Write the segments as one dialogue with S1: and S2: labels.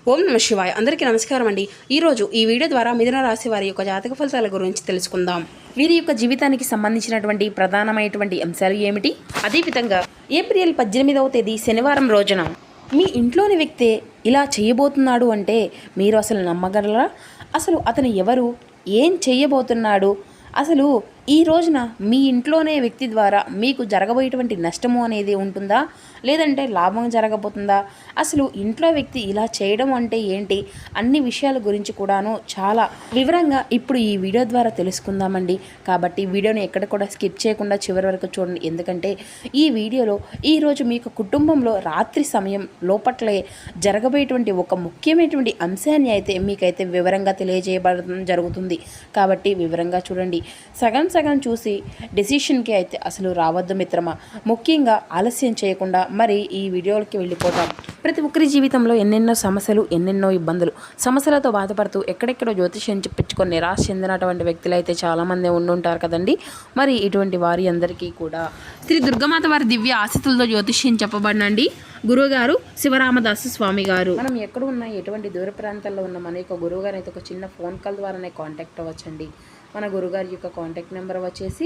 S1: ఓం నమ శివాయ. అందరికీ నమస్కారం అండి. ఈరోజు ఈ వీడియో ద్వారా మిథున రాశి వారి యొక్క జాతక ఫలితాల గురించి తెలుసుకుందాం. వీరి యొక్క జీవితానికి సంబంధించినటువంటి ప్రధానమైనటువంటి అంశాలు ఏమిటి, అదేవిధంగా ఏప్రిల్ 18వ తేదీ శనివారం రోజున మీ ఇంట్లోని వ్యక్తే ఇలా చేయబోతున్నాడు అంటే మీరు అసలు నమ్మగలరా? అసలు అతను ఎవరు, ఏం చేయబోతున్నాడు, అసలు ఈ రోజున మీ ఇంట్లోనే వ్యక్తి ద్వారా మీకు జరగబోయేటువంటి నష్టము అనేది ఉంటుందా, లేదంటే లాభం జరగబోతుందా, అసలు ఇంట్లో వ్యక్తి ఇలా చేయడం అంటే ఏంటి, అన్ని విషయాల గురించి కూడాను చాలా వివరంగా ఇప్పుడు ఈ వీడియో ద్వారా తెలుసుకుందామండి. కాబట్టి వీడియోని ఎక్కడ కూడా స్కిప్ చేయకుండా చివరి వరకు చూడండి. ఎందుకంటే ఈ వీడియోలో ఈరోజు మీకు కుటుంబంలో రాత్రి సమయం లోపట్లే జరగబోయేటువంటి ఒక ముఖ్యమైనటువంటి అంశాన్ని అయితే మీకైతే వివరంగా తెలియజేయబడడం జరుగుతుంది. కాబట్టి వివరంగా చూడండి. సగం చూసి డెసిషన్కి అయితే అసలు రావద్దు మిత్రమా. ముఖ్యంగా ఆలస్యం చేయకుండా మరి ఈ వీడియోలకి వెళ్ళిపోతాం. ప్రతి ఒక్కరి జీవితంలో ఎన్నెన్నో సమస్యలు, ఎన్నెన్నో ఇబ్బందులు, సమస్యలతో బాధపడుతూ ఎక్కడెక్కడో జ్యోతిష్యం చెప్పించుకొని నిరాశ చెందినటువంటి వ్యక్తులు అయితే చాలామంది ఉండుంటారు కదండి. మరి ఇటువంటి వారి అందరికీ కూడా శ్రీ దుర్గామాత వారి దివ్య ఆశీస్సులతో జ్యోతిష్యం చెప్పబడినండి గురువుగారు శివరామదాసు స్వామి గారు. మనం ఎక్కడ ఉన్నా, ఎటువంటి దూర ప్రాంతాల్లో ఉన్న మన యొక్క గురువుగారు అయితే ఒక చిన్న ఫోన్ కాల్ ద్వారానే కాంటాక్ట్ అవ్వచ్చండి. మన గురుగారి యొక్క కాంటాక్ట్ నెంబర్ వచ్చేసి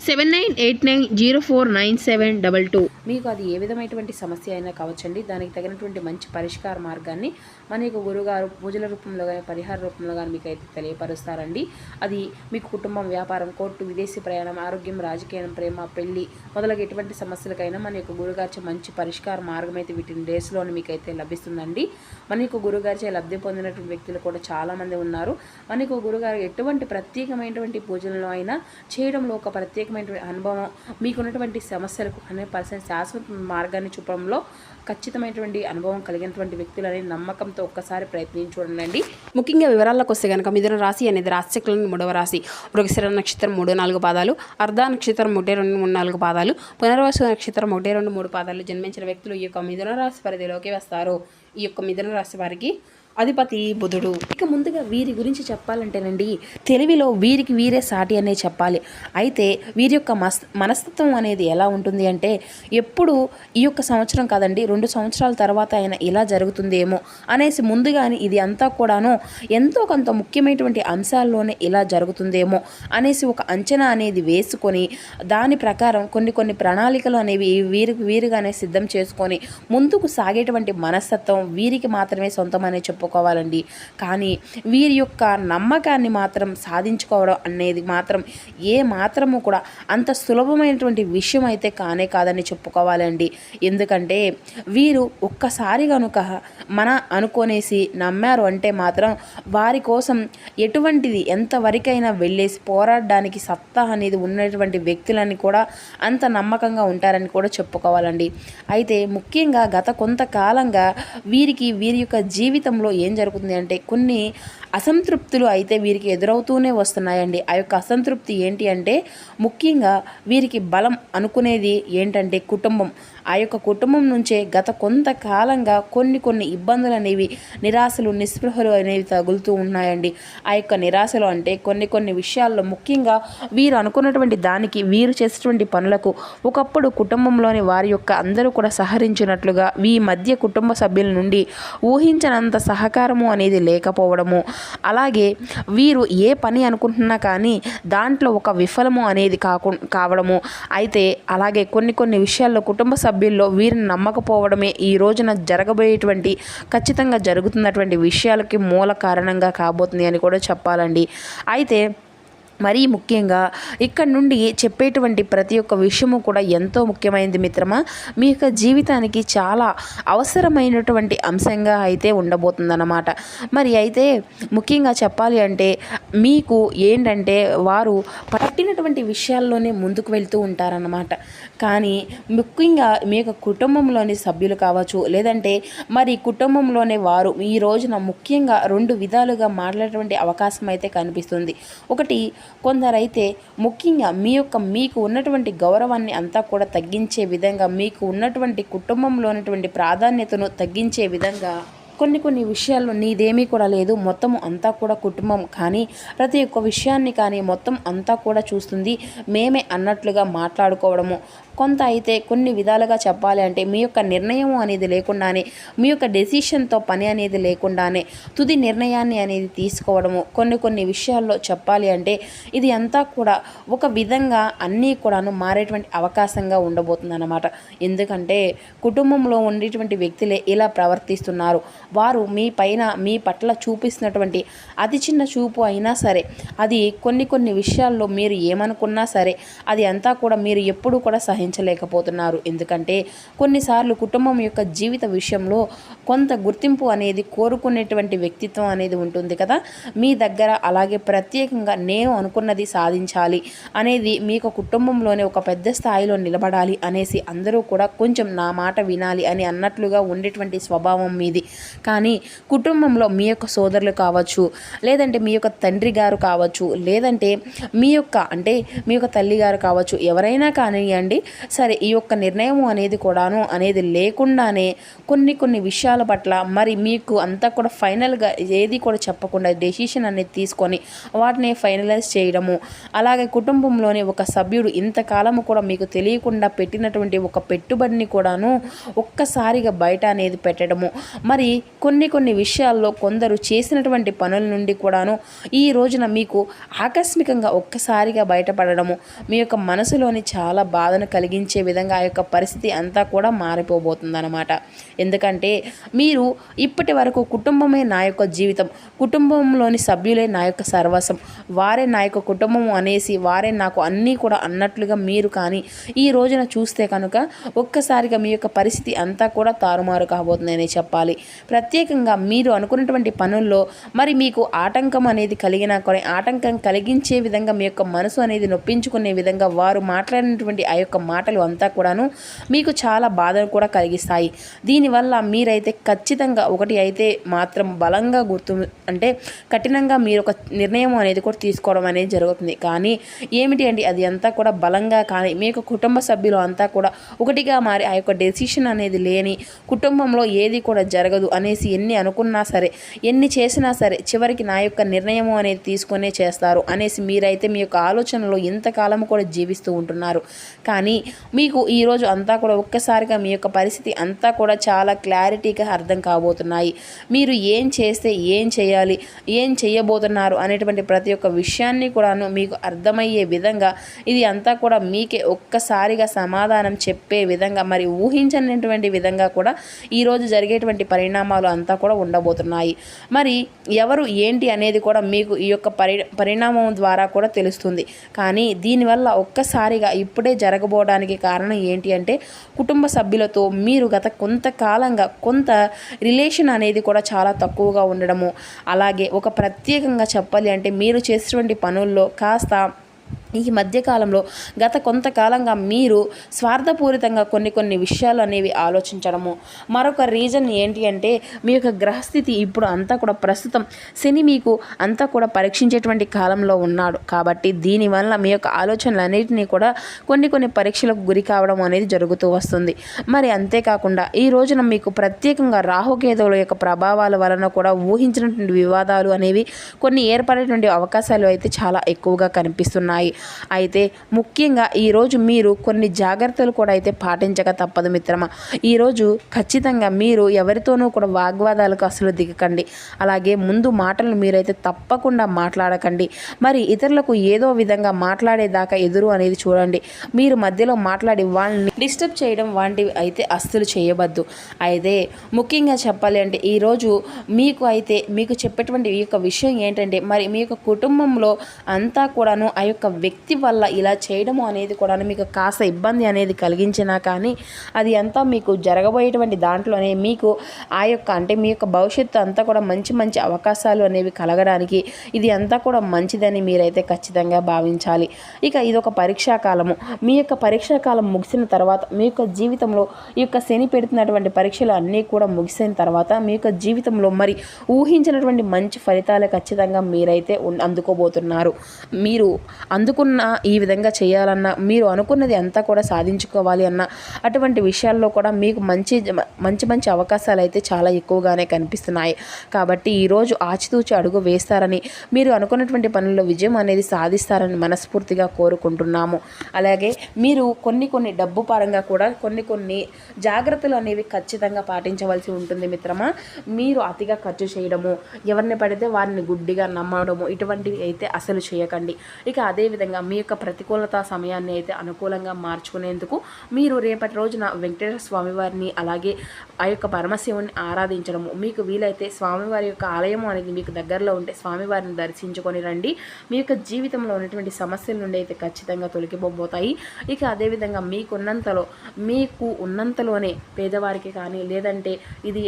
S1: 7989049722. మీకు అది ఏ విధమైనటువంటి సమస్య అయినా కావచ్చండి. దానికి తగినటువంటి మంచి పరిష్కార మార్గాన్ని మన యొక్క గురుగారు పూజల రూపంలో కానీ పరిహార రూపంలో కానీ మీకు అయితే తెలియపరుస్తారండి. అది మీకు కుటుంబం, వ్యాపారం, కోర్టు, విదేశీ ప్రయాణం, ఆరోగ్యం, రాజకీయం, ప్రేమ, పెళ్లి మొదలగు ఎటువంటి సమస్యలకైనా మన యొక్క గురుగారిచే మంచి పరిష్కార మార్గం అయితే వీటిని డేస్లోని మీకు అయితే లభిస్తుందండి. మన యొక్క గురుగారిచే లబ్ధి పొందినటువంటి వ్యక్తులు కూడా చాలామంది ఉన్నారు. మన యొక్క గురుగారు ఎటువంటి ప్రత్యేకమైనటువంటి పూజలను అయినా చేయడంలో ఒక ప్రత్యేకమైనటువంటి అనుభవం, మీకున్నటువంటి సమస్యలకు 100% శాశ్వత మార్గాన్ని చూపడంలో ఖచ్చితమైనటువంటి అనుభవం కలిగినటువంటి వ్యక్తులు అనే నమ్మకంతో ఒక్కసారి ప్రయత్నించి చూడండి. ముఖ్యంగా వివరాలకు వస్తే కనుక మిథున రాశి అనేది రాశిచక్రంలో 3వ రాశి. మృగశిర నక్షత్రం 3-4 పాదాలు, అర్ధ నక్షత్రం 1-2-3-4 పాదాలు, పునర్వసు నక్షత్రం 1-2-3 పాదాలు జన్మించిన వ్యక్తులు ఈ యొక్క మిథున రాశి పరిధిలోకి వస్తారు. ఈ యొక్క మిథున రాశి వారికి అధిపతి బుధుడు. ఇక ముందుగా వీరి గురించి చెప్పాలంటేనండి, తెలివిలో వీరికి వీరే సాటి అనే చెప్పాలి. అయితే వీరి యొక్క మనస్తత్వం అనేది ఎలా ఉంటుంది అంటే, ఎప్పుడు ఈ యొక్క సంవత్సరం కాదండి 2 సంవత్సరాల తర్వాత అయినా ఇలా జరుగుతుందేమో అనేసి ముందుగానే ఇది అంతా కూడాను ఎంతో కొంత ముఖ్యమైనటువంటి అంశాల్లోనే ఇలా జరుగుతుందేమో అనేసి ఒక అంచనా అనేది వేసుకొని దాని ప్రకారం కొన్ని ప్రణాళికలు అనేవి వీరిగానే సిద్ధం చేసుకొని ముందుకు సాగేటువంటి మనస్తత్వం వీరికి మాత్రమే సొంతమనే చెప్పుకోవాలండి. కానీ వీరి యొక్క నమ్మకాన్ని మాత్రం సాధించుకోవడం అనేది మాత్రం ఏ మాత్రము కూడా అంత సులభమైనటువంటి విషయం అయితే కాదని చెప్పుకోవాలండి. ఎందుకంటే వీరు ఒక్కసారి కనుక మన అనుకోనేసి నమ్మారు అంటే మాత్రం వారి కోసం ఎటువంటిది ఎంతవరకైనా వెళ్ళేసి పోరాడడానికి సత్తా అనేది ఉన్నటువంటి వ్యక్తులని కూడా అంత నమ్మకంగా ఉంటారని కూడా చెప్పుకోవాలండి. అయితే ముఖ్యంగా గత కొంతకాలంగా వీరి యొక్క జీవితంలో ఏం జరుగుతుంది అంటే కొన్ని అసంతృప్తులు అయితే వీరికి ఎదురవుతూనే వస్తున్నాయండి. ఆ యొక్క అసంతృప్తి ఏంటి అంటే ముఖ్యంగా వీరికి బలం అనుకునేది ఏంటంటే కుటుంబం. ఆ యొక్క కుటుంబం నుంచే గత కొంతకాలంగా కొన్ని ఇబ్బందులు అనేవి, నిరాశలు, నిస్పృహలు అనేవి తగులుతూ ఉన్నాయండి. ఆ యొక్క నిరాశలు అంటే కొన్ని విషయాల్లో ముఖ్యంగా వీరు అనుకున్నటువంటి దానికి, వీరు చేసేటువంటి పనులకు ఒకప్పుడు కుటుంబంలోని వారి యొక్క అందరూ కూడా సహకరించినట్లుగా ఈ మధ్య కుటుంబ సభ్యుల నుండి ఊహించనంత సహకారము అనేది లేకపోవడము, అలాగే వీరు ఏ పని అనుకుంటున్నా కానీ దాంట్లో ఒక విఫలము అనేది కావడము, అయితే అలాగే కొన్ని విషయాల్లో కుటుంబ సభ్యుల్లో వీరిని నమ్మకపోవడమే ఈ రోజున జరగబోయేటువంటి ఖచ్చితంగా జరుగుతున్నటువంటి విషయాలకి మూల కారణంగా కాబోతుంది అని కూడా చెప్పాలండి. అయితే మరీ ముఖ్యంగా ఇక్కడ నుండి చెప్పేటువంటి ప్రతి ఒక్క విషయము కూడా ఎంతో ముఖ్యమైనది మిత్రమా. మీ యొక్క జీవితానికి చాలా అవసరమైనటువంటి అంశంగా అయితే ఉండబోతుందన్నమాట. మరి అయితే ముఖ్యంగా చెప్పాలి అంటే మీకు ఏంటంటే వారు పట్టినటువంటి విషయాల్లోనే ముందుకు వెళ్తూ ఉంటారన్నమాట. కానీ ముఖ్యంగా మీ యొక్క కుటుంబంలోని సభ్యులు కావచ్చు, లేదంటే మరి కుటుంబంలోనే వారు ఈ రోజున ముఖ్యంగా 2 విధాలుగా మాట్లాడేటువంటి అవకాశం అయితే కనిపిస్తుంది. ఒకటి, కొందరైతే ముఖ్యంగా మీకు ఉన్నటువంటి గౌరవాన్ని అంతా కూడా తగ్గించే విధంగా, మీకు ఉన్నటువంటి కుటుంబంలో ఉన్నటువంటి ప్రాధాన్యతను తగ్గించే విధంగా కొన్ని కొన్ని విషయాల్లో నీదేమీ కూడా లేదు, మొత్తం అంతా కూడా కుటుంబం కానీ ప్రతి ఒక్క విషయాన్ని కానీ మొత్తం అంతా కూడా చూస్తుంది మేమే అన్నట్లుగా మాట్లాడుకోవడము, కొంత అయితే కొన్ని విధాలుగా చెప్పాలి అంటే మీ యొక్క నిర్ణయం అనేది లేకుండానే, మీ యొక్క డెసిషన్తో పని అనేది లేకుండానే తుది నిర్ణయాన్ని అనేది తీసుకోవడము, కొన్ని కొన్ని విషయాల్లో చెప్పాలి అంటే ఇది అంతా కూడా ఒక విధంగా అన్నీ కూడాను మారేటువంటి అవకాశంగా ఉండబోతుంది అన్నమాట. ఎందుకంటే కుటుంబంలో ఉండేటువంటి వ్యక్తులే ఇలా ప్రవర్తిస్తున్నారు. వారు మీ పైన మీ పట్ల చూపిస్తున్నటువంటి అతి చిన్న చూపు అయినా సరే, అది కొన్ని కొన్ని విషయాల్లో మీరు ఏమనుకున్నా సరే అది అంతా కూడా మీరు ఎప్పుడూ కూడా సహించలేకపోతున్నారు. ఎందుకంటే కొన్నిసార్లు కుటుంబం యొక్క జీవిత విషయంలో కొంత గుర్తింపు అనేది కోరుకునేటువంటి వ్యక్తిత్వం అనేది ఉంటుంది కదా మీ దగ్గర. అలాగే ప్రత్యేకంగా నేను అనుకున్నది సాధించాలి అనేది, మీకు కుటుంబంలోనే ఒక పెద్ద స్థాయిలో నిలబడాలి అనేసి అందరూ కూడా కొంచెం నా మాట వినాలి అని అన్నట్లుగా ఉండేటువంటి స్వభావం మీది. కానీ కుటుంబంలో మీ యొక్క సోదరులు కావచ్చు, లేదంటే మీ యొక్క తండ్రి గారు కావచ్చు, లేదంటే మీ యొక్క తల్లి గారు కావచ్చు, ఎవరైనా కానివ్వండి సరే, ఈ యొక్క నిర్ణయం అనేది కూడాను అనేది లేకుండానే కొన్ని కొన్ని విషయాల పట్ల మరి మీకు అంతా కూడా ఫైనల్గా ఏది కూడా చెప్పకుండా డెసిషన్ అనేది తీసుకొని వాటిని ఫైనలైజ్ చేయడము, అలాగే కుటుంబంలోని ఒక సభ్యుడు ఇంతకాలము కూడా మీకు తెలియకుండా పెట్టినటువంటి ఒక పెట్టుబడిని కూడాను ఒక్కసారిగా బయట అనేది పెట్టడము, మరి కొన్ని కొన్ని విషయాల్లో కొందరు చేసినటువంటి పనుల నుండి కూడాను ఈ రోజున మీకు ఆకస్మికంగా ఒక్కసారిగా బయటపడడము మీ యొక్క మనసులోని చాలా బాధను కలిగించే విధంగా ఆ యొక్క పరిస్థితి అంతా కూడా మారిపోబోతుందన్నమాట. ఎందుకంటే మీరు ఇప్పటి వరకు కుటుంబమే నా యొక్క జీవితం, కుటుంబంలోని సభ్యులే నా యొక్క సర్వస్వం, వారే నా యొక్క కుటుంబం అనేసి వారే నాకు అన్నీ కూడా అన్నట్లుగా మీరు కానీ ఈ రోజున చూస్తే కనుక ఒక్కసారిగా మీ యొక్క పరిస్థితి అంతా కూడా తారుమారు కాబోతుందనే చెప్పాలి. ప్రత్యేకంగా మీరు అనుకున్నటువంటి పనుల్లో మరి మీకు ఆటంకం అనేది కలిగినా కూడా ఆటంకం కలిగించే విధంగా మీ యొక్క మనసు అనేది నొప్పించుకునే విధంగా వారు మాట్లాడినటువంటి ఆ యొక్క మాటలు అంతా కూడాను మీకు చాలా బాధను కూడా కలిగిస్తాయి. దీనివల్ల మీరైతే ఖచ్చితంగా ఒకటి అయితే మాత్రం బలంగా అంటే కఠినంగా మీరు ఒక నిర్ణయం అనేది కూడా తీసుకోవడం అనేది జరుగుతుంది. కానీ ఏమిటి అంటే అది అంతా కూడా బలంగా కానీ మీ యొక్క కుటుంబ సభ్యులు అంతా కూడా ఒకటిగా మారి ఆ యొక్క డెసిషన్ అనేది లేని, కుటుంబంలో ఏది కూడా జరగదు అనేసి ఎన్ని అనుకున్నా సరే, ఎన్ని చేసినా సరే చివరికి నా యొక్క నిర్ణయము అనేది తీసుకునే చేస్తారు అనేసి మీరైతే మీ యొక్క ఆలోచనలో ఇంతకాలం కూడా జీవిస్తూ ఉంటున్నారు. కానీ మీకు ఈరోజు అంతా కూడా ఒక్కసారిగా మీ యొక్క పరిస్థితి అంతా కూడా చాలా క్లారిటీగా అర్థం కాబోతున్నాయి. మీరు ఏం చేస్తే ఏం చేయాలి, ఏం చేయబోతున్నారు అనేటువంటి ప్రతి ఒక్క విషయాన్ని కూడాను మీకు అర్థమయ్యే విధంగా ఇది అంతా కూడా మీకే ఒక్కసారిగా సమాధానం చెప్పే విధంగా, మరి ఊహించనటువంటి విధంగా కూడా ఈరోజు జరిగేటువంటి పరిణామాలు అంతా కూడా ఉండబోతున్నాయి. మరి ఎవరు ఏంటి అనేది కూడా మీకు ఈ యొక్క పరిణామం ద్వారా కూడా తెలుస్తుంది. కానీ దీనివల్ల ఒక్కసారిగా ఇప్పుడే జరగబోవడానికి కారణం ఏంటి అంటే కుటుంబ సభ్యులతో మీరు గత కొంతకాలంగా కొంత రిలేషన్ అనేది కూడా చాలా తక్కువగా ఉండడము, అలాగే ఒక ప్రత్యేకంగా చెప్పాలి అంటే మీరు చేసేటువంటి పనుల్లో కాస్త ఈ మధ్యకాలంలో గత కొంతకాలంగా మీరు స్వార్థపూరితంగా కొన్ని విషయాలు అనేవి ఆలోచించడము, మరొక రీజన్ ఏంటి అంటే మీ యొక్క గ్రహస్థితి ఇప్పుడు అంతా కూడా ప్రస్తుతం శని మీకు అంతా కూడా పరీక్షించేటువంటి కాలంలో ఉన్నాడు. కాబట్టి దీనివల్ల మీ యొక్క ఆలోచనలన్నింటినీ కూడా కొన్ని పరీక్షలకు గురి కావడం అనేది జరుగుతూ వస్తుంది. మరి అంతేకాకుండా ఈ రోజున మీకు ప్రత్యేకంగా రాహుకేతువుల యొక్క ప్రభావాల వలన కూడా ఊహించినటువంటి వివాదాలు అనేవి కొన్ని ఏర్పడేటువంటి అవకాశాలు అయితే చాలా ఎక్కువగా కనిపిస్తున్నాయి. అయితే ముఖ్యంగా ఈరోజు మీరు కొన్ని జాగ్రత్తలు కూడా అయితే పాటించక తప్పదు మిత్రమా. ఈరోజు ఖచ్చితంగా మీరు ఎవరితోనూ కూడా వాగ్వాదాలకు అసలు దిగకండి. అలాగే ముందు మాటలు మీరైతే తప్పకుండా మాట్లాడకండి. మరి ఇతరులకు ఏదో విధంగా మాట్లాడేదాకా ఎదురు అనేది చూడండి. మీరు మధ్యలో మాట్లాడి వాళ్ళని డిస్టర్బ్ చేయడం వంటివి అయితే అస్సలు చేయవద్దు. అయితే ముఖ్యంగా చెప్పాలి అంటే ఈరోజు మీకు చెప్పేటువంటి ఈ యొక్క విషయం ఏంటంటే మరి మీ యొక్క కుటుంబంలో అంతా కూడాను ఆ యొక్క వ్యక్తి వల్ల ఇలా చేయడము అనేది కూడా మీకు కాస్త ఇబ్బంది అనేది కలిగించినా కానీ అది అంతా మీకు జరగబోయేటువంటి దాంట్లోనే మీకు ఆ యొక్క అంటే మీ యొక్క భవిష్యత్తు అంతా కూడా మంచి అవకాశాలు అనేవి కలగడానికి ఇది అంతా కూడా మంచిదని మీరైతే ఖచ్చితంగా భావించాలి. ఇక ఇదొక పరీక్షాకాలము. మీ యొక్క పరీక్షాకాలం ముగిసిన తర్వాత మీ యొక్క జీవితంలో ఈ యొక్క శని పెడుతున్నటువంటి పరీక్షలు అన్నీ కూడా ముగిసిన తర్వాత మీ యొక్క జీవితంలో మరి ఊహించినటువంటి మంచి ఫలితాలు ఖచ్చితంగా మీరైతే అందుకోబోతున్నారు. మీరు అనుకున్న ఈ విధంగా చేయాలన్నా, మీరు అనుకున్నది అంతా కూడా సాధించుకోవాలి అన్న అటువంటి విషయాల్లో కూడా మీకు మంచి మంచి అవకాశాలు అయితే చాలా ఎక్కువగానే కనిపిస్తున్నాయి. కాబట్టి ఈరోజు ఆచితూచి అడుగు వేస్తారని, మీరు అనుకున్నటువంటి పనుల్లో విజయం అనేది సాధిస్తారని మనస్ఫూర్తిగా కోరుకుంటున్నాము. అలాగే మీరు కొన్ని డబ్బు పరంగా కూడా కొన్ని జాగ్రత్తలు అనేవి ఖచ్చితంగా పాటించవలసి ఉంటుంది మిత్రమా. మీరు అతిగా ఖర్చు చేయడము, ఎవరిని పడితే వారిని గుడ్డిగా నమ్మడము, ఇటువంటివి అయితే అసలు చేయకండి. ఇక అదేవిధంగా మీ యొక్క ప్రతికూలత సమయాన్ని అయితే అనుకూలంగా మార్చుకునేందుకు మీరు రేపటి రోజున వెంకటేశ్వర స్వామి వారిని, అలాగే ఆ యొక్క పరమశివుని ఆరాధించడము, మీకు వీలైతే స్వామివారి యొక్క ఆలయం అనేది మీకు దగ్గరలో ఉంటే స్వామివారిని దర్శించుకొని రండి. మీ యొక్క జీవితంలో ఉన్నటువంటి సమస్యల నుండి అయితే ఖచ్చితంగా తొలగిపోతాయి. ఇక అదేవిధంగా మీకు ఉన్నంతలోనే పేదవారికి కానీ, లేదంటే ఇది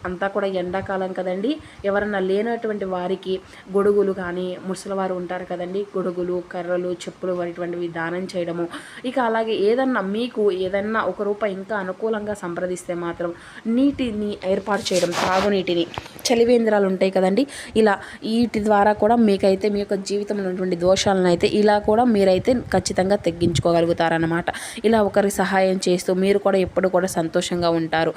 S1: అంతా కూడా ఎండాకాలం కదండి, ఎవరన్నా లేనటువంటి వారికి గొడుగులు కానీ, ముసలివారు ఉంటారు కదండి, గొడుగులు, కర్రలు, చెప్పులు ఇటువంటివి దానం చేయడము. ఇక అలాగే మీకు ఏదన్నా ₹1 ఇంకా అనుకూలంగా సంప్రదిస్తే మాత్రం నీటిని ఏర్పాటు చేయడం, తాగునీటిని, చలివేంద్రాలు ఉంటాయి కదండి, ఇలా వీటి ద్వారా కూడా మీకైతే మీ యొక్క జీవితంలో ఉన్నటువంటి దోషాలను అయితే ఇలా కూడా మీరైతే ఖచ్చితంగా తగ్గించుకోగలుగుతారన్నమాట. ఇలా ఒకరి సహాయం చేస్తూ మీరు కూడా ఎప్పుడు కూడా సంతోషంగా ఉంటారు.